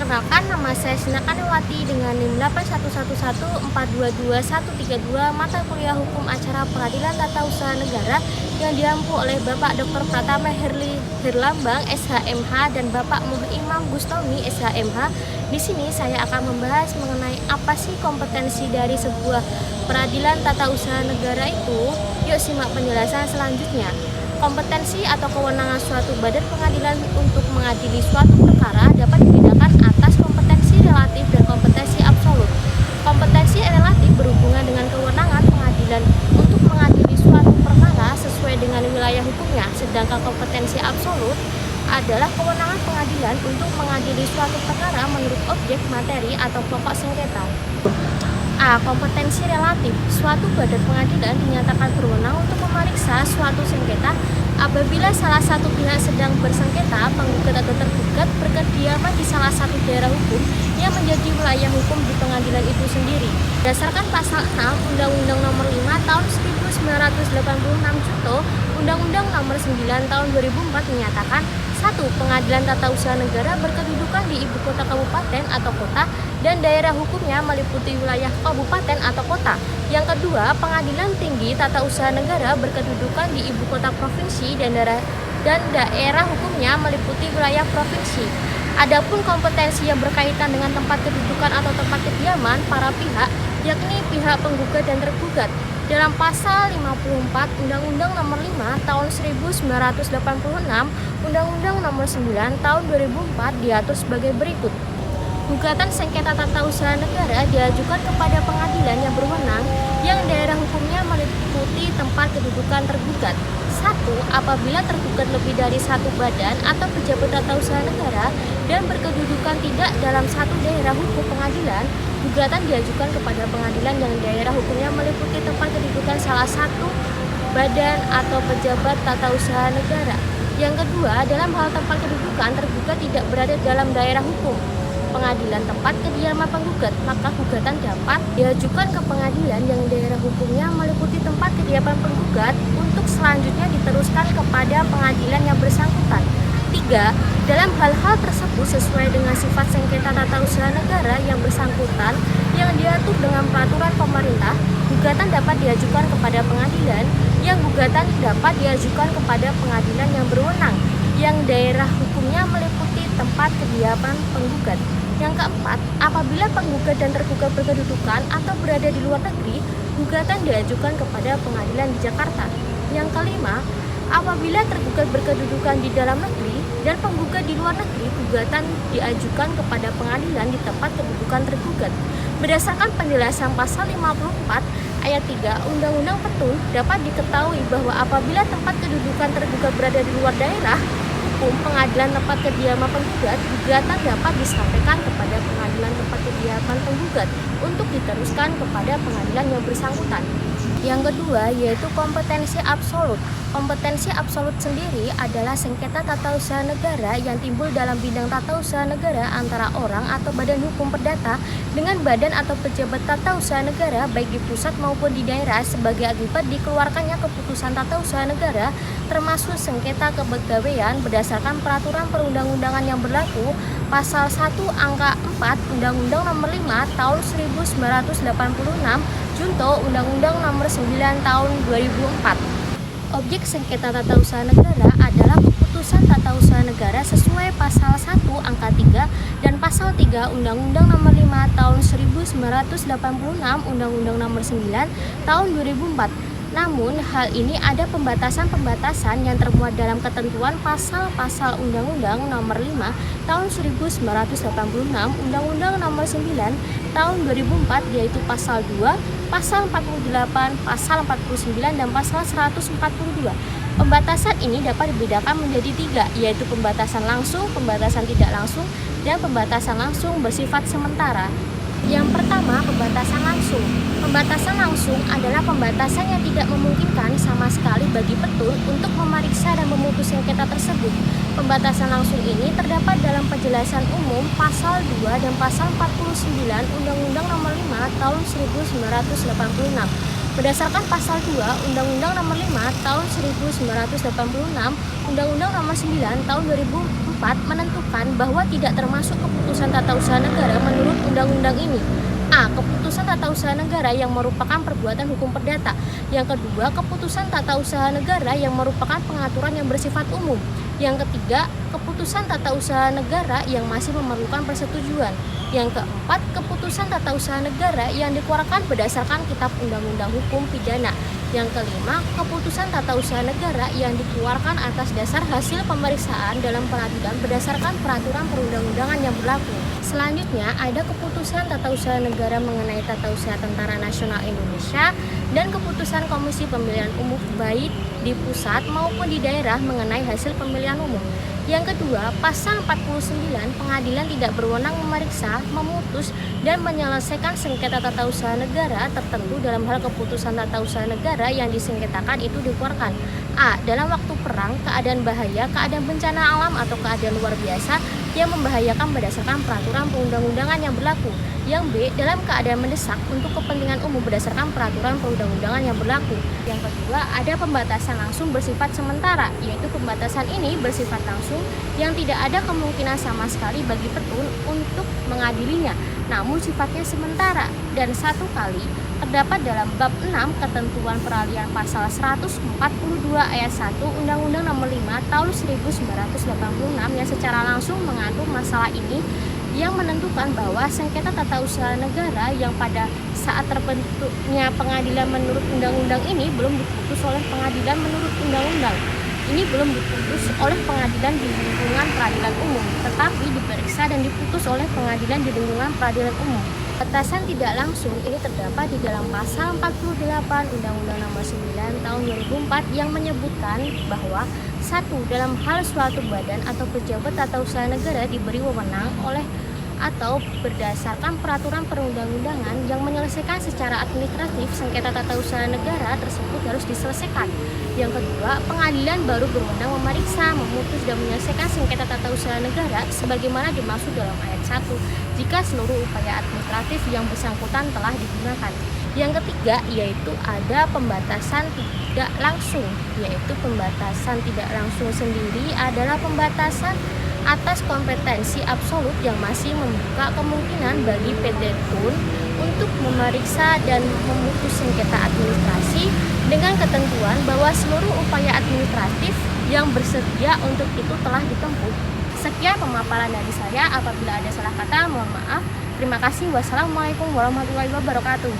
Perkenalkan, nama saya Sina Kanewati dengan NIM 81114223132 mata kuliah Hukum Acara Pengadilan Tata Usaha Negara yang diampu oleh Bapak Dr. Pratama Herlambang, SHMH, dan Bapak Muhammad Imam Bustami, SHMH. Di sini saya akan membahas mengenai apa sih kompetensi dari sebuah peradilan tata usaha negara itu. Yuk simak penjelasan selanjutnya. Kompetensi atau kewenangan suatu badan pengadilan untuk mengadili suatu perkara dapat dibedakan atas kompetensi relatif dan kompetensi absolut. Kompetensi relatif berhubungan dengan kewenangan pengadilan untuk mengadili suatu perkara sesuai dengan wilayah hukumnya, sedangkan kompetensi absolut adalah kewenangan pengadilan untuk mengadili suatu perkara menurut objek, materi, atau pokok sengketa. A. Kompetensi relatif. Suatu badan pengadilan dinyatakan berwenang untuk memeriksa suatu sengketa apabila salah satu pihak sedang bersengketa, penggugat atau tergugat berkediaman di salah satu daerah hukum yang menjadi wilayah hukum di pengadilan itu sendiri. Berdasarkan pasal 6 Undang-Undang Nomor 5 Tahun 1986 Junto Undang-Undang Nomor 9 Tahun 2004 menyatakan 1. Pengadilan Tata Usaha Negara berkedudukan di ibu kota kabupaten atau kota dan daerah hukumnya meliputi wilayah kabupaten atau kota. Yang kedua, Pengadilan Tinggi Tata Usaha Negara berkedudukan di ibu kota provinsi dan daerah hukumnya meliputi wilayah provinsi. Adapun kompetensi yang berkaitan dengan tempat kedudukan atau tempat kediaman para pihak, yakni pihak penggugat dan tergugat, dalam pasal 54 Undang-Undang Nomor 5 Tahun 1986, Undang-Undang Nomor 9 Tahun 2004 diatur sebagai berikut. Gugatan sengketa tata usaha negara diajukan kepada pengadilan yang berwenang yang daerah hukumnya meliputi tempat kedudukan tergugat. 1. Apabila tergugat lebih dari satu badan atau pejabat tata usaha negara dan berkedudukan tidak dalam satu daerah hukum pengadilan, gugatan diajukan kepada pengadilan yang daerah hukumnya meliputi tempat kedudukan salah satu badan atau pejabat tata usaha negara. Yang kedua, dalam hal tempat kedudukan tergugat tidak berada dalam daerah hukum pengadilan tempat kediaman penggugat, maka gugatan dapat diajukan ke pengadilan yang daerah hukumnya meliputi tempat kediaman penggugat untuk selanjutnya diteruskan kepada pengadilan yang bersangkutan. 3. Dalam hal-hal tersebut sesuai dengan sifat sengketa tata usaha negara yang bersangkutan yang diatur dengan peraturan pemerintah, gugatan dapat diajukan kepada pengadilan yang gugatan dapat diajukan kepada pengadilan yang berwenang yang daerah hukumnya meliputi tempat kediaman penggugat. Yang keempat, apabila penggugat dan tergugat berkedudukan atau berada di luar negeri, gugatan diajukan kepada pengadilan di Jakarta. Yang kelima, apabila tergugat berkedudukan di dalam negeri dan penggugat di luar negeri, gugatan diajukan kepada pengadilan di tempat kedudukan tergugat. Berdasarkan penjelasan pasal 54 ayat 3 Undang-Undang Petun, dapat diketahui bahwa apabila tempat kedudukan tergugat berada di luar daerah hukum pengadilan tempat kediaman penggugat, gugatan dapat disampaikan kepada pengadilan tempat kediaman penggugat untuk diteruskan kepada pengadilan yang bersangkutan. Yang kedua yaitu kompetensi absolut. Kompetensi absolut sendiri adalah sengketa tata usaha negara yang timbul dalam bidang tata usaha negara antara orang atau badan hukum perdata dengan badan atau pejabat tata usaha negara baik di pusat maupun di daerah sebagai akibat dikeluarkannya keputusan tata usaha negara termasuk sengketa kepegawaian berdasarkan peraturan perundang-undangan yang berlaku pasal 1 angka 4 Undang-Undang Nomor 5 Tahun 1986 Junto Undang-Undang Nomor 9 Tahun 2004. Objek sengketa tata usaha negara adalah keputusan tata usaha negara sesuai pasal 1 angka 3 dan pasal 3 Undang-Undang Nomor 5 Tahun 1986 Undang-Undang Nomor 9 Tahun 2004. Namun, hal ini ada pembatasan-pembatasan yang termuat dalam ketentuan pasal-pasal Undang-Undang Nomor 5 Tahun 1986, Undang-Undang Nomor 9 Tahun 2004 yaitu pasal 2, pasal 48, pasal 49 dan pasal 142. Pembatasan ini dapat dibedakan menjadi 3, yaitu pembatasan langsung, pembatasan tidak langsung, dan pembatasan langsung bersifat sementara. Yang pertama, pembatasan langsung. Pembatasan langsung adalah pembatasan yang tidak memungkinkan sama sekali bagi petun untuk memeriksa dan memutus sengketa tersebut. Pembatasan langsung ini terdapat dalam penjelasan umum pasal 2 dan pasal 49 Undang-Undang Nomor 5 Tahun 1986. Berdasarkan pasal 2 Undang-Undang Nomor 5 Tahun 1986, Undang-Undang Nomor 9 Tahun 2004 keempat, menentukan bahwa tidak termasuk keputusan tata usaha negara menurut undang-undang ini. A. Keputusan tata usaha negara yang merupakan perbuatan hukum perdata. Yang kedua, keputusan tata usaha negara yang merupakan pengaturan yang bersifat umum. Yang ketiga, keputusan tata usaha negara yang masih memerlukan persetujuan. Yang keempat, keputusan tata usaha negara yang dikeluarkan berdasarkan Kitab Undang-Undang Hukum Pidana. Yang kelima, keputusan tata usaha negara yang dikeluarkan atas dasar hasil pemeriksaan dalam pengadilan berdasarkan peraturan perundang-undangan yang berlaku. Selanjutnya, ada keputusan tata usaha negara mengenai tata usaha Tentara Nasional Indonesia dan keputusan Komisi Pemilihan Umum baik di pusat maupun di daerah mengenai hasil pemilihan umum. Yang kedua, pasal 49, pengadilan tidak berwenang memeriksa, memutus, dan menyelesaikan sengketa tata usaha negara tertentu dalam hal keputusan tata usaha negara yang disengketakan itu dikeluarkan. A. Dalam waktu perang, keadaan bahaya, keadaan bencana alam atau keadaan luar biasa yang membahayakan berdasarkan peraturan perundang-undangan yang berlaku. Yang B. Dalam keadaan mendesak untuk kepentingan umum berdasarkan peraturan perundang-undangan yang berlaku. Yang kedua, ada pembatasan langsung bersifat sementara, yaitu pembatasan ini bersifat langsung yang tidak ada kemungkinan sama sekali bagi petun untuk mengadilinya, namun sifatnya sementara dan satu kali terdapat dalam bab 6 ketentuan peralihan pasal 142 ayat 1 Undang-Undang Nomor 5 Tahun 1986 yang secara langsung mengatur masalah ini, yang menentukan bahwa sengketa tata usaha negara yang pada saat terbentuknya pengadilan menurut undang-undang ini belum diputus oleh pengadilan menurut undang-undang. Ini belum diputus oleh pengadilan di lingkungan peradilan umum, tetapi diperiksa dan diputus oleh pengadilan di lingkungan peradilan umum. Batasan tidak langsung ini terdapat di dalam pasal 48 Undang-Undang Nomor 9 Tahun 2004 yang menyebutkan bahwa satu, dalam hal suatu badan atau pejabat tata usaha negara diberi wewenang oleh atau berdasarkan peraturan perundang-undangan yang menyelesaikan secara administratif sengketa tata usaha negara tersebut harus diselesaikan. Yang kedua, pengadilan baru berwenang memeriksa, memutus dan menyelesaikan sengketa tata usaha negara sebagaimana dimaksud dalam ayat 1 jika seluruh upaya administratif yang bersangkutan telah digunakan. Yang ketiga, yaitu ada pembatasan tidak langsung, yaitu pembatasan tidak langsung sendiri adalah pembatasan atas kompetensi absolut yang masih membuka kemungkinan bagi PT TUN untuk memeriksa dan memutus sengketa administrasi dengan ketentuan bahwa seluruh upaya administratif yang bersedia untuk itu telah ditempuh. Sekian pemaparan dari saya, apabila ada salah kata mohon maaf. Terima kasih. Wassalamualaikum warahmatullahi wabarakatuh.